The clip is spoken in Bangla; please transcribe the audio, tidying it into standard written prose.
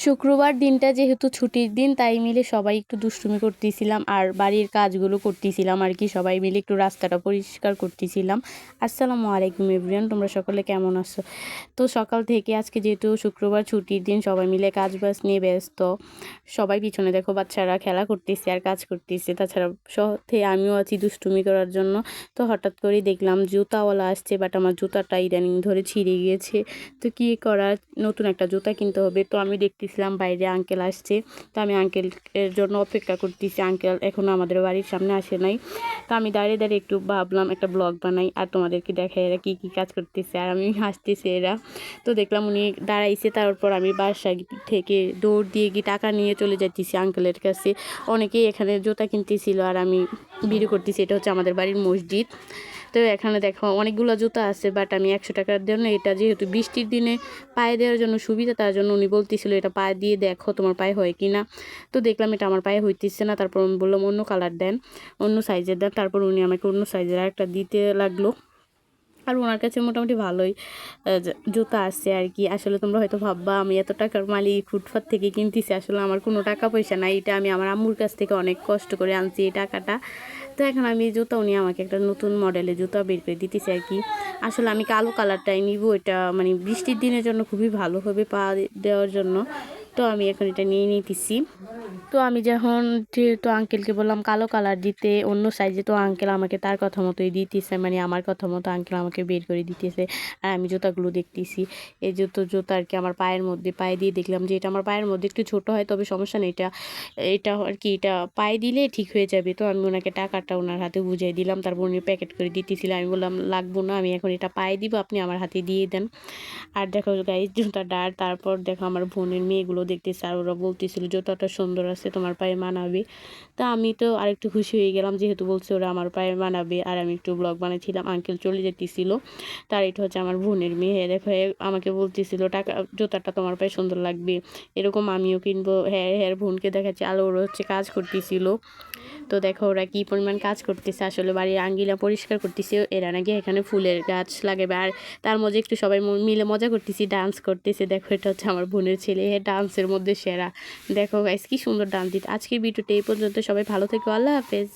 শুক্রবার দিনটা যেহেতু ছুটির দিন তাই মিলে সবাই একটু দুষ্টুমি করতেছিলাম আর বাড়ির কাজগুলো করতেছিলাম আর কি, সবাই মিলে একটু রাস্তাটা পরিষ্কার করতেছিলাম। আসসালামু আলাইকুম এভরিওয়ান, তোমরা সকলে কেমন আছো? তো সকাল থেকে আজকে যেহেতু শুক্রবার ছুটির দিন সবাই মিলে কাজ বাজ নিয়ে ব্যস্ত। সবাই পিছনে দেখো বাচ্চারা খেলা করতেছে আর কাজ করতেছে, তাছাড়া সাথে আমিও আছি দুষ্টুমি করার জন্য। তো হঠাৎ করেই দেখলাম জুতাওয়ালা আসছে, বাট আমার জুতাটা ইদানিং ধরে ছিঁড়ে গিয়েছে। তো কী করার, নতুন একটা জুতা কিনতে হবে। তো আমি দেখতেছিলাম বাইরে আঙ্কেল আসছে, তো আমি আঙ্কেলের জন্য অপেক্ষা করতেছি। আঙ্কেল এখনও আমাদের বাড়ির সামনে আসে নাই। তো আমি দাঁড়িয়ে দাঁড়িয়ে একটু ভাবলাম একটা ব্লগ বানাই আর তোমাদেরকে দেখাই এরা কী কী কাজ করতেছে, আর আমি হাসতেছি এরা। তো দেখলাম উনি দাঁড়াইছে, তারপর আমি বাসা থেকে দৌড় দিয়ে গিয়ে টাকা নিয়ে চলে যাচ্ছি আঙ্কেলের কাছে। অনেকেই এখানে জুতা কিনতেছিল আর আমি ভিডিও করতেছি। এটা হচ্ছে আমাদের বাড়ির মসজিদ। তো এখানে দেখো অনেকগুলো জুতা আছে, বাট আমি 100 টাকার জন্য, এটা যেহেতু বৃষ্টির দিনে পায়ে দেওয়ার জন্য সুবিধা, তার জন্য উনি বলতেছিল এটা পায়ে দিয়ে দেখো তোমার পায়ে হয় কি না। তো দেখলাম এটা আমার পায়ে হইতেছে না, তারপর আমি বললাম অন্য কালার দেন, অন্য সাইজের দেন। তারপর উনি আমাকে অন্য সাইজের আরেকটা দিতে লাগলো। আর ওনার কাছে মোটামুটি ভালোই জুতা আছে আর কি। আসলে তোমরা হয়তো ভাববা আমি এত টাকার মালিক ফুটপাত থেকে কিনতেছি, আসলে আমার কোনো টাকা পয়সা নাই। এটা আমি আমার আম্মুর কাছ থেকে অনেক কষ্ট করে আনছি এই টাকাটা। তো এখন আমি জুতা, উনি আমাকে একটা নতুন মডেলের জুতা বের করে দিতেছে আর কি। আসলে আমি কালো কালারটাই নিব, এটা মানে বৃষ্টির দিনের জন্য খুবই ভালো হবে পা দেওয়ার জন্য। তো আমি এখন এটা নিয়ে নিতেছি। তো আমি যখন যেহেতু আঙ্কেলকে বললাম কালো কালার দিতে অন্য সাইজে, তো আঙ্কেল আমাকে তার কথা মতোই দিতেছে, মানে আমার কথা মতো আঙ্কেল আমাকে বের করে দিতেছে। আর আমি জুতাগুলো দেখতেছি, এই জুতা আর কি আমার পায়ের মধ্যে, পায়ে দিয়ে দেখলাম যে এটা আমার পায়ের মধ্যে একটু ছোটো হয়, তবে সমস্যা নেই, এটা এটা আর কি এটা পায়ে দিলে ঠিক হয়ে যাবে। তো আমি ওনাকে টাকাটা ওনার হাতে বুঝিয়ে দিলাম, তারপর উনি প্যাকেট করে দিতেছিল। আমি বললাম লাগবো না, আমি এখন এটা পায়ে দিব, আপনি আমার হাতে দিয়ে দেন। আর দেখো গাইস জুতাটা, আর তারপর দেখো আমার বোনের মেয়েগুলো দেখতেছে আর ওরা বলতেছিল জুতাটা সুন্দর আছে, তোমার পায়ে মানাবে। তা আমি তো আরেকটু খুশি হয়ে গেলাম, যেহেতু বলছে ওরা আমার পায়ে মানাবে। আর আমি একটু ব্লগ বানাচ্ছিলাম, আঙ্কেল চলে যেতেছিল। তার এটা হচ্ছে আমার বোনের মেয়ে, দেখো আমাকে বলতেছিল টাকা জুতাটা তোমার পায়ে সুন্দর লাগবে, এরকম আমিও কিনবো। হ্যাঁ হ্যাঁ বোনকে দেখাচ্ছে, আলো ওরা হচ্ছে কাজ করতেছিল। তো দেখো ওরা কি পরিমাণ কাজ করতেছে, আসলে বাড়ির আঙ্গিনা পরিষ্কার করতেছে। এরা নাকি এখানে ফুলের গাছ লাগাবে, আর তার মধ্যে একটু সবাই মিলে মজা করতেছি, ডান্স করতেছে। দেখো এটা হচ্ছে আমার বোনের ছেলে, ডান্সের মধ্যে সেরা। দেখো গাইস কি সুন্দর ডান্স দিতে। আজকের ভিডিওটা এই পর্যন্ত, সবাই ভালো থেকো, আল্লাহ হাফেজ।